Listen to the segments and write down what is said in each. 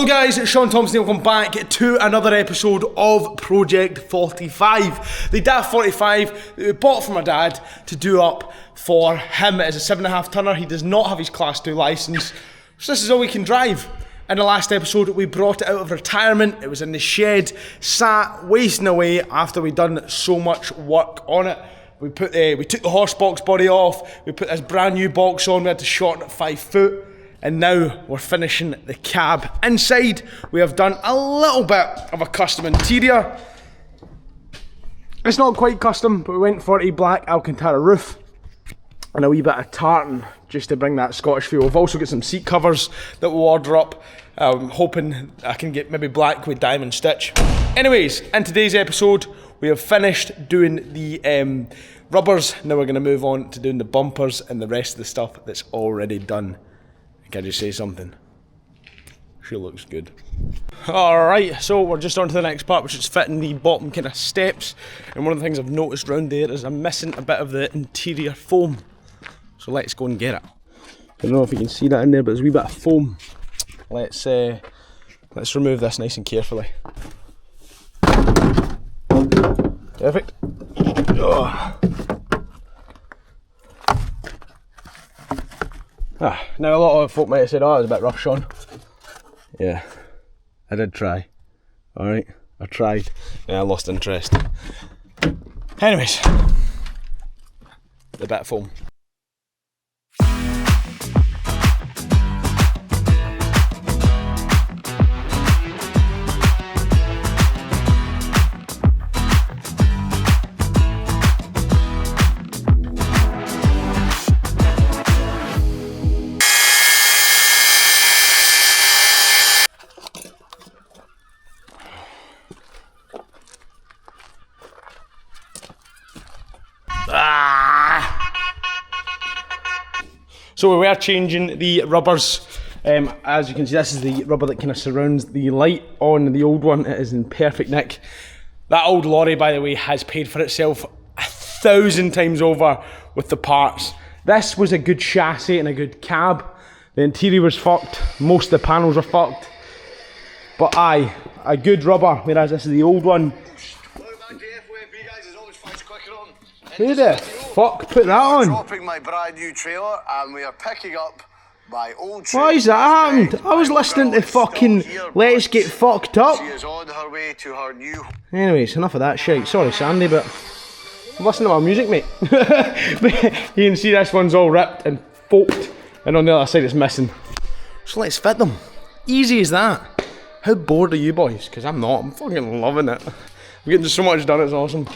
Hello guys, it's Shaun, Thomson, welcome back to another episode of Project 45. The Daf 45 that we bought for my dad to do up for him. It is a 7.5 tonner. He does not have his class 2 licence, so this is all we can drive. In the last episode we brought it out of retirement. It was in the shed, sat wasting away after we'd done so much work on it. We took the horse box body off, we put this brand new box on, we had to shorten it 5 foot. And now we're finishing the cab. Inside, we have done a little bit of a custom interior. It's not quite custom, but we went for a black Alcantara roof and a wee bit of tartan just to bring that Scottish feel. We've also got some seat covers that we'll order up. Hoping I can get maybe black with diamond stitch. Anyways, in today's episode, we have finished doing the rubbers. Now we're going to move on to doing the bumpers and the rest of the stuff that's already done. Can I just say something? She looks good. Alright, so we're just on to the next part, which is fitting the bottom kind of steps. And one of the things I've noticed around there is I'm missing a bit of the interior foam. So let's go and get it. I don't know if you can see that in there, but there's a wee bit of foam. Let's remove this nice and carefully. Perfect. Oh. Now a lot of folk might have said, oh, it was a bit rough, Shaun. Yeah, I did try. Alright, I tried. Yeah, I lost interest. Anyways, the bit of foam. So we are changing the rubbers. As you can see, this is the rubber that kind of surrounds the light on the old one. It is in perfect nick. That old lorry, by the way, has paid for itself 1,000 times over with the parts. This was a good chassis and a good cab. The interior was fucked. Most of the panels are fucked. But aye, a good rubber, whereas this is the old one. Who the fuck put that on? Dropping my brand new trailer and we are picking up my old trailer. Why has that happened? I was listening to fucking Let's Get Fucked Up. She is on her way to her new... Anyways, enough of that shite. Sorry Sandy, but listen to my music, mate. You can see this one's all ripped and forked, and on the other side it's missing. So let's fit them. Easy as that. How bored are you boys? Because I'm not. I'm fucking loving it. I'm getting so much done, it's awesome.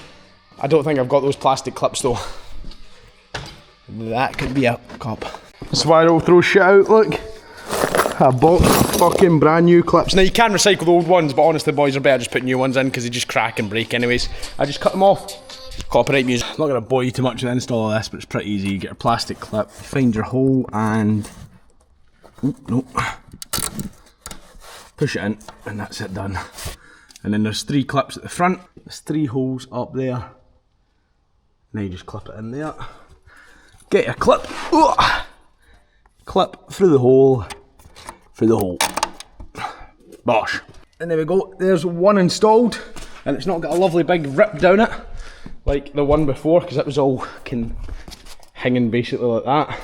I don't think I've got those plastic clips though. That could be a cup. That's why I don't throw shit out, look. I bought fucking brand new clips. Now you can recycle the old ones, but honestly boys are better just putting new ones in because they just crack and break anyways. I just cut them off. Copyright music. I'm not going to bore you too much with the install of this, but it's pretty easy. You get a plastic clip, find your hole and... Nope. Push it in and that's it done. And then there's 3 clips at the front. There's 3 holes up there. Now you just clip it in there. Get your clip. Clip through the hole. Through the hole. Bosh. And there we go. There's one installed. And it's not got a lovely big rip down it. Like the one before, because it was all hanging basically like that.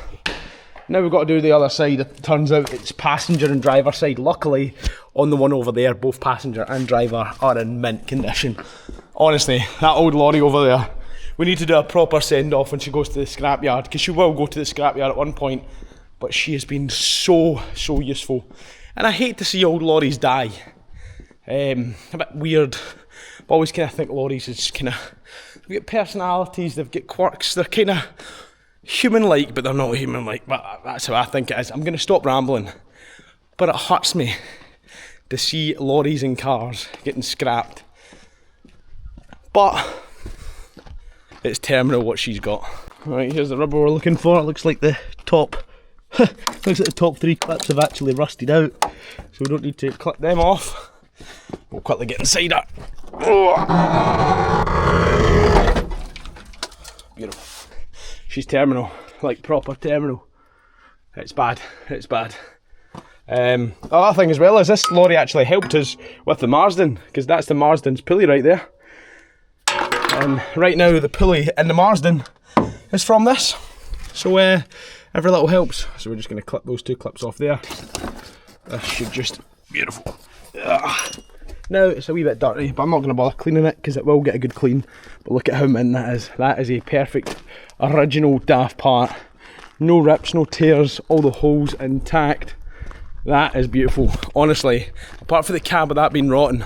Now we've got to do the other side. It turns out it's passenger and driver side. Luckily, on the one over there, both passenger and driver are in mint condition. Honestly, that old lorry over there, we need to do a proper send-off when she goes to the scrapyard, because she will go to the scrapyard at one point, but she has been so useful. And I hate to see old lorries die. A bit weird. I always kind of think lorries is kind of, they've got personalities, they've got quirks, they're kind of human-like, but they're not human-like. But that's how I think it is. I'm going to stop rambling. But it hurts me to see lorries and cars getting scrapped. But it's terminal what she's got. Right, here's the rubber we're looking for. It looks like the top looks like the top 3 clips have actually rusted out, so we don't need to clip them off. We'll quickly get inside her. Beautiful. She's terminal, like proper terminal. It's bad, it's bad. The other thing as well is this lorry actually helped us with the Marsden, because that's the Marsden's pulley right there. And right now the pulley in the Marsden is from this. So every little helps. So we're just going to clip those two clips off there. This should just, beautiful. Now it's a wee bit dirty, but I'm not going to bother cleaning it because it will get a good clean. But look at how mint that is. That is a perfect original Daf part. No rips, no tears, all the holes intact. That is beautiful. Honestly, apart from the cab of that being rotten,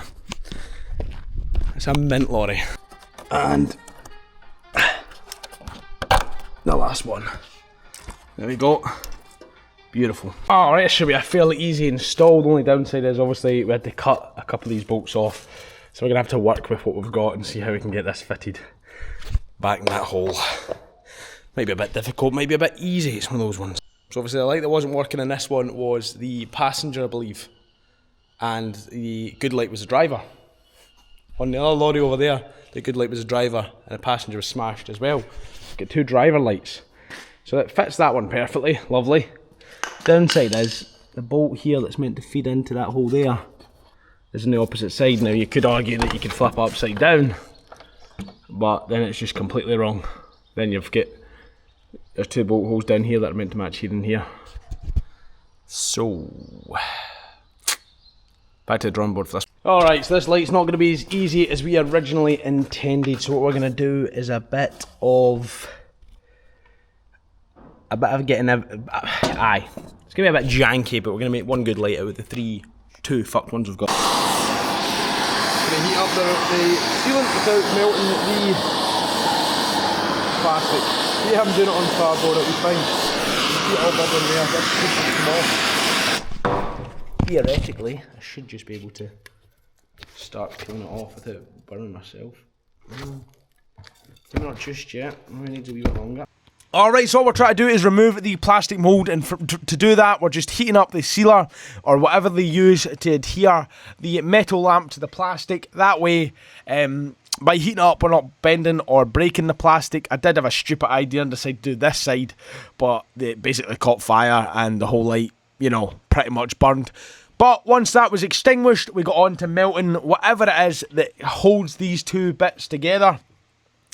it's a mint lorry. And the last one. There we go. Beautiful. Alright, this should be a fairly easy install. The only downside is obviously we had to cut a couple of these bolts off. So we're going to have to work with what we've got and see how we can get this fitted back in that hole. Might be a bit difficult, might be a bit easy. It's one of those ones. So obviously the light that wasn't working in this one was the passenger, I believe. And the good light was the driver. On the other lorry over there, the good light was the driver and the passenger was smashed as well. Got two driver lights. So it fits that one perfectly, lovely. Downside is the bolt here that's meant to feed into that hole there is on the opposite side. Now you could argue that you could flip it upside down, but then it's just completely wrong. Then you've got, there's two bolt holes down here that are meant to match here and here. So back to the drawing board for this. Alright, so this light's not going to be as easy as we originally intended. So what we're going to do is a bit of getting it's going to be a bit janky, but we're going to make one good light out of the two fucked ones we've got. Going to heat up the sealant without melting the plastic. See, I'm doing it on cardboard, it'll be fine. Heat all bubble in there, this should come off. Theoretically, I should just be able to start peeling it off without burning myself. Maybe not just yet, maybe needs a wee bit longer. Alright, so what we're trying to do is remove the plastic mould, and to do that we're just heating up the sealer or whatever they use to adhere the metal lamp to the plastic. That way, by heating it up we're not bending or breaking the plastic. I did have a stupid idea and decided to do this side, but it basically caught fire and the whole light, you know, pretty much burned. But once that was extinguished, we got on to melting whatever it is that holds these two bits together.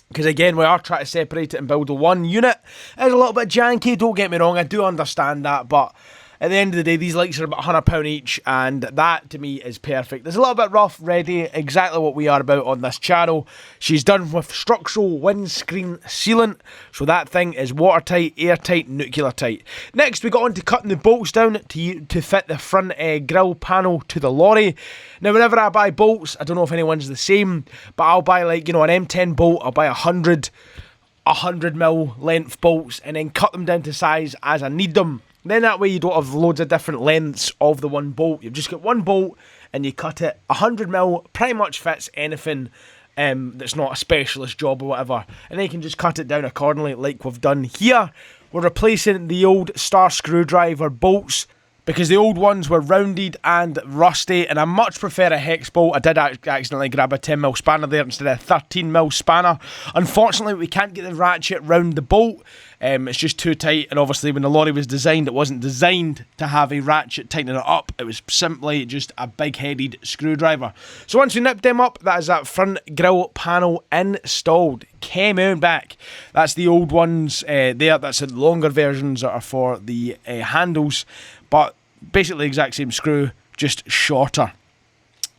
Because again, we are trying to separate it and build a one unit. It's a little bit janky, don't get me wrong, I do understand that, but at the end of the day, these lights are about £100 each, and that to me is perfect. There's a little bit rough, ready, exactly what we are about on this channel. She's done with structural windscreen sealant, so that thing is watertight, airtight, nuclear tight. Next, we got on to cutting the bolts down to fit the front grille panel to the lorry. Now, whenever I buy bolts, I don't know if anyone's the same, but I'll buy, like, you know, an M10 bolt, I'll buy 100mm length bolts, and then cut them down to size as I need them. Then that way you don't have loads of different lengths of the one bolt. You've just got one bolt and you cut it. 100mm pretty much fits anything that's not a specialist job or whatever. And then you can just cut it down accordingly like we've done here. We're replacing the old star screwdriver bolts because the old ones were rounded and rusty, and I much prefer a hex bolt. I did accidentally grab a 10mm spanner there instead of a 13mm spanner. Unfortunately, we can't get the ratchet round the bolt. It's just too tight, and obviously when the lorry was designed, it wasn't designed to have a ratchet tightening it up. It was simply just a big-headed screwdriver. So once we nipped them up, that is that front grille panel installed. Came on back. That's the old ones there. That's the longer versions that are for the handles, but basically the exact same screw, just shorter.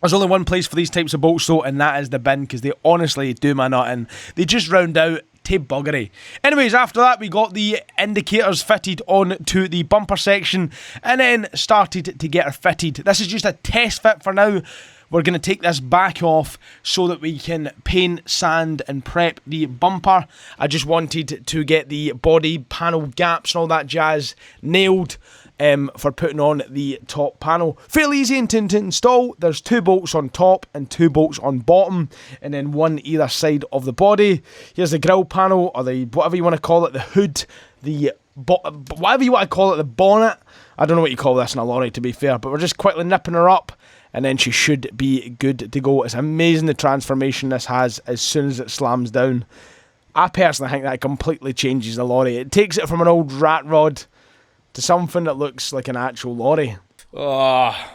There's only one place for these types of bolts though, and that is the bin, because they honestly do my nut in. They just round out to buggery. Anyways, after that we got the indicators fitted on to the bumper section and then started to get her fitted. This is just a test fit for now. We're going to take this back off so that we can paint, sand and prep the bumper. I just wanted to get the body panel gaps and all that jazz nailed for putting on the top panel. Fairly easy to install. There's 2 bolts on top and 2 bolts on bottom, and then one either side of the body. Here's the grille panel, or the whatever you want to call it, the hood, the whatever you want to call it, the bonnet. I don't know what you call this in a lorry, to be fair, but we're just quickly nipping her up, and then she should be good to go. It's amazing the transformation this has as soon as it slams down. I personally think that completely changes the lorry. It takes it from an old rat rod to something that looks like an actual lorry. I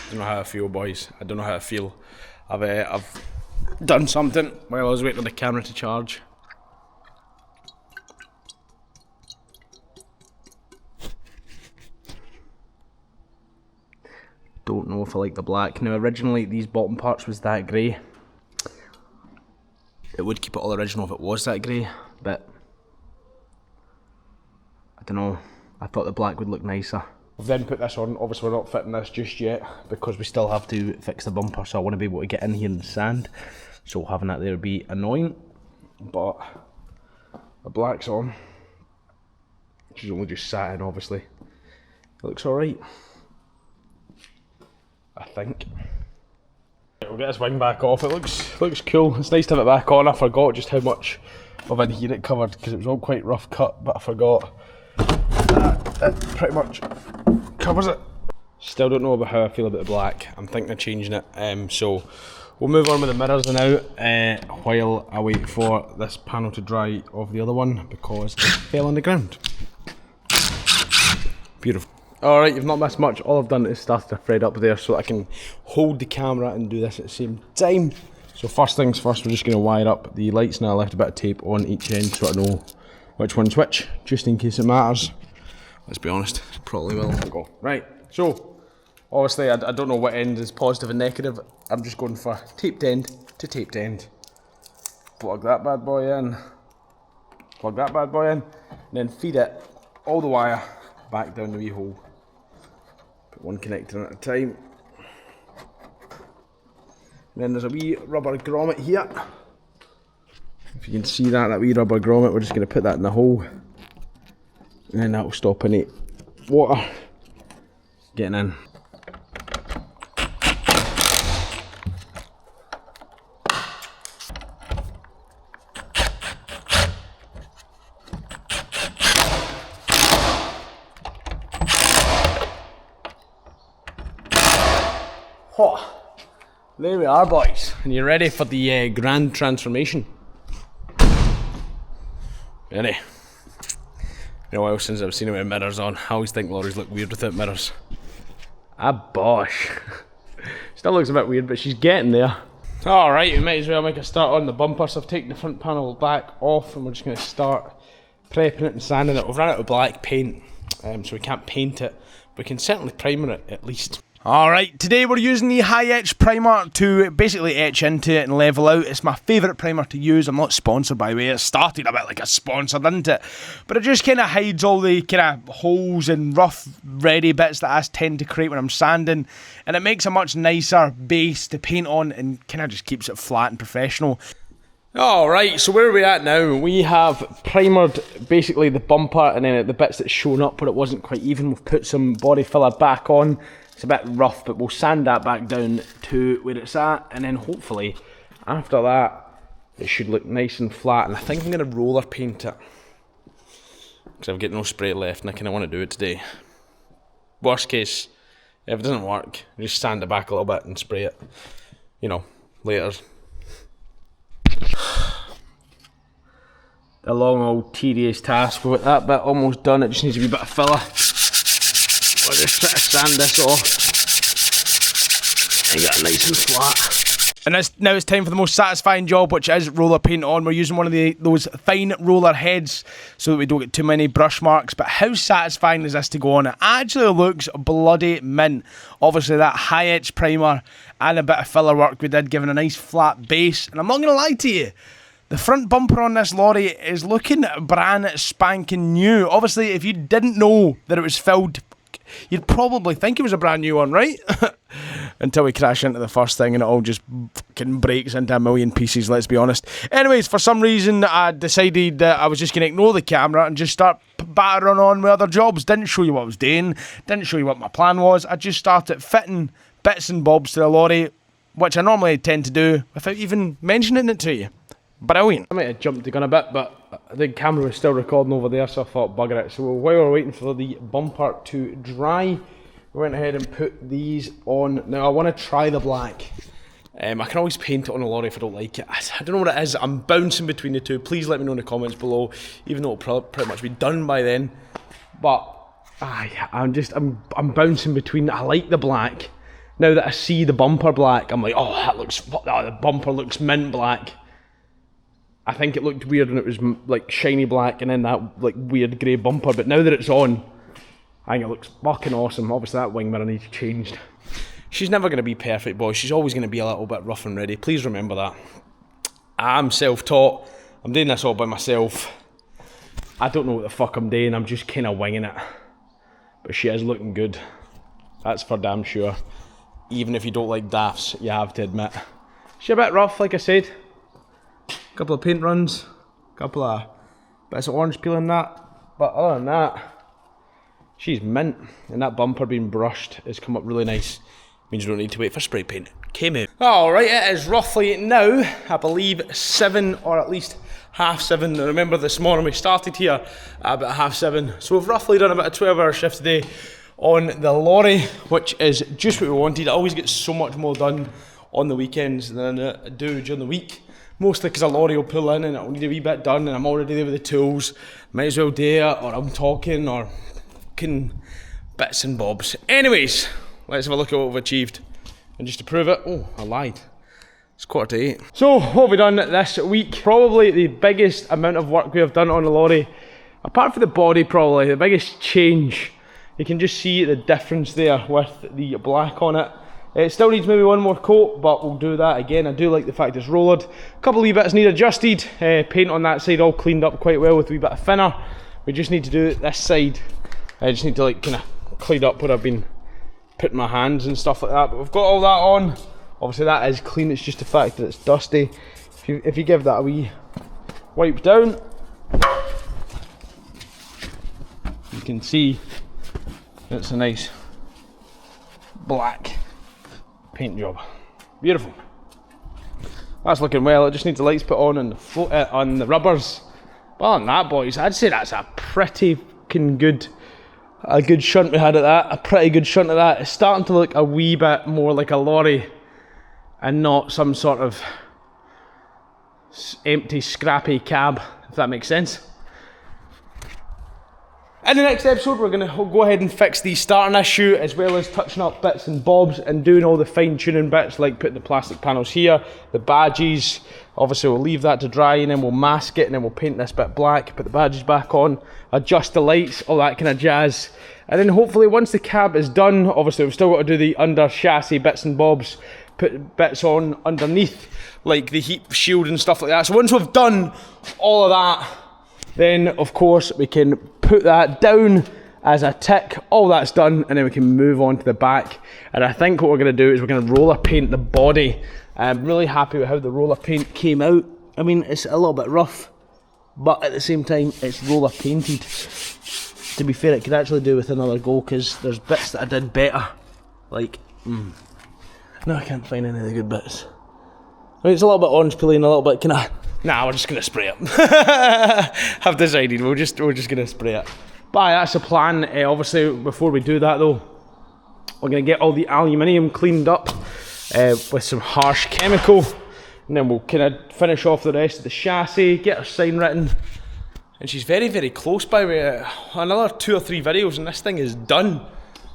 don't know how I feel, boys. I don't know how I feel. I've done something while I was waiting for the camera to charge. Don't know if I like the black. Now originally these bottom parts was that grey. It would keep it all original if it was that grey, but I don't know. I thought the black would look nicer. I've then put this on. Obviously we're not fitting this just yet because we still have to fix the bumper, so I want to be able to get in here in the sand. So having that there would be annoying. But the black's on. She's only just sat in, obviously. It looks alright, I think. We'll get this wing back off. It looks cool. It's nice to have it back on. I forgot just how much of in here it covered because it was all quite rough cut, but I forgot that it pretty much covers it. Still don't know about how I feel about the black. I'm thinking of changing it. So we'll move on with the mirrors now while I wait for this panel to dry off the other one because it fell on the ground. Beautiful. Alright, you've not missed much. All I've done is started to thread up there so that I can hold the camera and do this at the same time. So first things first, we're just going to wire up the lights now. I left a bit of tape on each end so I know which one's which, just in case it matters. Let's be honest, it probably will. Go. Right, so obviously I don't know what end is positive and negative. I'm just going for taped end to taped end. Plug that bad boy in. Plug that bad boy in. And then feed it all the wire back down the wee hole. Put one connector in at a time. And then there's a wee rubber grommet here. If you can see that wee rubber grommet, we're just going to put that in the hole. And then that will stop any water getting in. Oh, there we are, boys, and you're ready for the grand transformation. Ready? Been a while since I've seen him with mirrors on. I always think lorries look weird without mirrors. Ah, bosh. Still looks a bit weird, but she's getting there. Alright, we might as well make a start on the bumper. So I've taken the front panel back off and we're just going to start prepping it and sanding it. We've run out of black paint, so we can't paint it. But we can certainly primer it at least. Alright, today we're using the high etch primer to basically etch into it and level out. It's my favourite primer to use. I'm not sponsored, by the way. It started a bit like a sponsor, didn't it? But it just kind of hides all the kind of holes and rough, ready bits that I tend to create when I'm sanding. And it makes a much nicer base to paint on and kind of just keeps it flat and professional. Alright, so where are we at now? We have primered basically the bumper and then the bits that's shown up where it wasn't quite even. We've put some body filler back on. It's a bit rough, but we'll sand that back down to where it's at, and then hopefully after that it should look nice and flat. And I think I'm going to roller paint it because I've got no spray left and I kind of want to do it today. Worst case, if it doesn't work, just sand it back a little bit and spray it, you know, later. A long old tedious task. We've got that bit almost done. It just needs a wee bit of filler. I'll just try to sand this off and get it nice and flat. And now it's time for the most satisfying job, which is roller paint on. We're using one of those fine roller heads so that we don't get too many brush marks. But how satisfying is this to go on? It actually looks bloody mint. Obviously that high etch primer and a bit of filler work we did, giving a nice flat base. And I'm not going to lie to you, the front bumper on this lorry is looking brand spanking new. Obviously, if you didn't know that it was filled, you'd probably think it was a brand new one, right? Until we crash into the first thing and it all just fucking breaks into a million pieces, let's be honest. Anyways, for some reason, I decided that I was just going to ignore the camera and just start battering on with other jobs. Didn't show you what I was doing, didn't show you what my plan was. I just started fitting bits and bobs to the lorry, which I normally tend to do without even mentioning it to you. Brilliant. I might have jumped the gun a bit, but the camera was still recording over there, so I thought bugger it. So while we're waiting for the bumper to dry, we went ahead and put these on. Now I want to try the black. I can always paint it on a lorry if I don't like it. I don't know what it is. I'm bouncing between the two. Please let me know in the comments below, even though it'll pretty much be done by then. But I'm bouncing between. I like the black. Now that I see the bumper black, I'm like, oh, the bumper looks mint black. I think it looked weird when it was like shiny black and then that like weird grey bumper, but now that it's on, I think it looks fucking awesome. Obviously that wing mirror needs changed. She's never going to be perfect, boys. She's always going to be a little bit rough and ready. Please remember that. I'm self-taught. I'm doing this all by myself. I don't know what the fuck I'm doing. I'm just kind of winging it. But she is looking good. That's for damn sure. Even if you don't like Dafs, you have to admit. She's a bit rough, like I said. Couple of paint runs. Couple of bits of orange peel in that. But other than that, she's mint. And that bumper being brushed has come up really nice. Means you don't need to wait for spray paint. Came out. Alright, it is roughly now, I believe, 7 or at least half 7. I remember this morning we started here at about half 7. So we've roughly done about a 12-hour shift today on the lorry, which is just what we wanted. I always get so much more done on the weekends than I do during the week. Mostly because a lorry will pull in and it'll need a wee bit done and I'm already there with the tools. Might as well do it, or I'm talking, or fucking bits and bobs. Anyways, let's have a look at what we've achieved. And just to prove it, oh, I lied. It's 7:45. So, what have we done this week? Probably the biggest amount of work we have done on the lorry, apart from the body probably, the biggest change. You can just see the difference there with the black on it. It still needs maybe one more coat, but we'll do that again. I do like the fact it's rollered. A couple of wee bits need adjusted. Paint on that side all cleaned up quite well with a wee bit of thinner. We just need to do it this side. I just need to like kind of clean up where I've been putting my hands and stuff like that. But we've got all that on. Obviously that is clean, it's just the fact that it's dusty. If you give that a wee wipe down, you can see it's a nice black paint job. Beautiful. That's looking well. It just needs the lights put on and on the rubbers. But other than that, boys, I'd say that's a pretty fucking good shunt we had at that. A pretty good shunt at that. It's starting to look a wee bit more like a lorry and not some sort of empty, scrappy cab, if that makes sense. In the next episode, we're going to go ahead and fix the starting issue, as well as touching up bits and bobs and doing all the fine-tuning bits, like putting the plastic panels here, the badges. Obviously, we'll leave that to dry, and then we'll mask it, and then we'll paint this bit black, put the badges back on, adjust the lights, all that kind of jazz. And then hopefully, once the cab is done, obviously, we've still got to do the under chassis bits and bobs, put bits on underneath, like the heat shield and stuff like that. So once we've done all of that, then of course we can put that down as a tick. All that's done, and then we can move on to the back. And I think what we're going to do is we're going to roller paint the body. I'm really happy with how the roller paint came out. I mean, it's a little bit rough, but at the same time it's roller painted. To be fair, it could actually do with another go, because there's bits that I did better. Like, no, I can't find any of the good bits. I mean, it's a little bit orange peeling, a little bit kind of... Nah, we're just going to spray it. I've decided we're just going to spray it. But aye, that's the plan. Obviously, before we do that though, we're going to get all the aluminium cleaned up with some harsh chemical. And then we'll kind of finish off the rest of the chassis, get our sign written. And she's very, very close by way. Another 2 or 3 videos and this thing is done.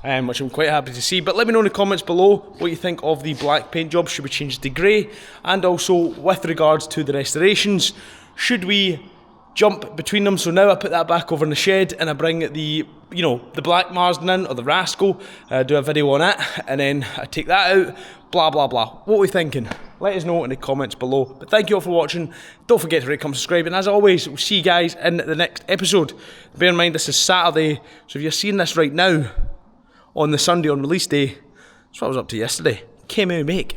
Which I'm quite happy to see. But let me know in the comments below what you think of the black paint job. Should we change it to grey? And also with regards to the restorations, should we jump between them? So now I put that back over in the shed and I bring the, you know, the black Marsden in, or the Rascal, do a video on it, and then I take that out, blah blah blah. What are we thinking? Let us know in the comments below. But thank you all for watching. Don't forget to rate, comment, subscribe, and as always, we'll see you guys in the next episode. Bear in mind this is Saturday, so if you're seeing this right now, on the Sunday on release day, that's what I was up to yesterday. Came out, make.